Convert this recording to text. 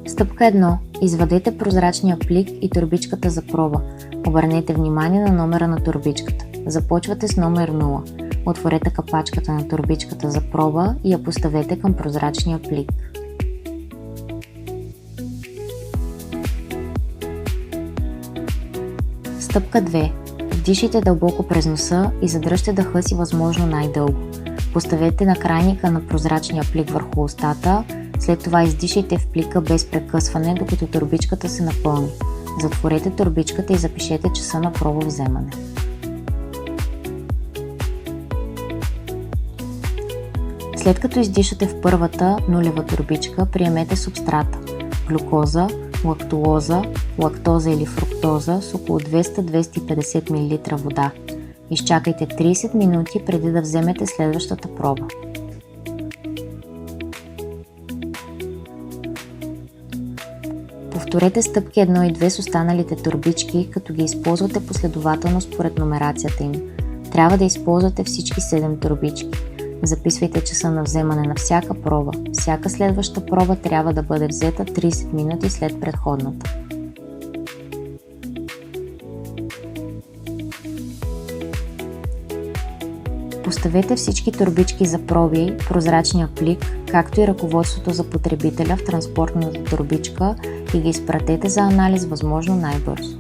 Стъпка 1. Извадете прозрачния плик и торбичката за проба. Обърнете внимание на номера на торбичката. Започвате с номер 0. Отворете капачката на торбичката за проба и я поставете към прозрачния плик. Стъпка 2. Вдишайте дълбоко през носа и задръжте дъха си възможно най-дълго. Поставете накрайника на прозрачния плик върху устата, след това издишайте в плика без прекъсване, докато торбичката се напълни. Затворете торбичката и запишете часа на проба вземане. След като издишате в първата нулева торбичка, приемете субстрата – глюкоза, лактоза или фруктоза с около 200-250 мл вода. Изчакайте 30 минути преди да вземете следващата проба. Повторете стъпки 1 и 2 с останалите торбички, като ги използвате последователно според номерацията им. Трябва да използвате всички 7 торбички. Записвайте часа на вземане на всяка проба. Всяка следваща проба трябва да бъде взета 30 минути след предходната. Поставете всички торбички за проби, прозрачния плик, както и ръководството за потребителя в транспортната торбичка и ги изпратете за анализ възможно най-бързо.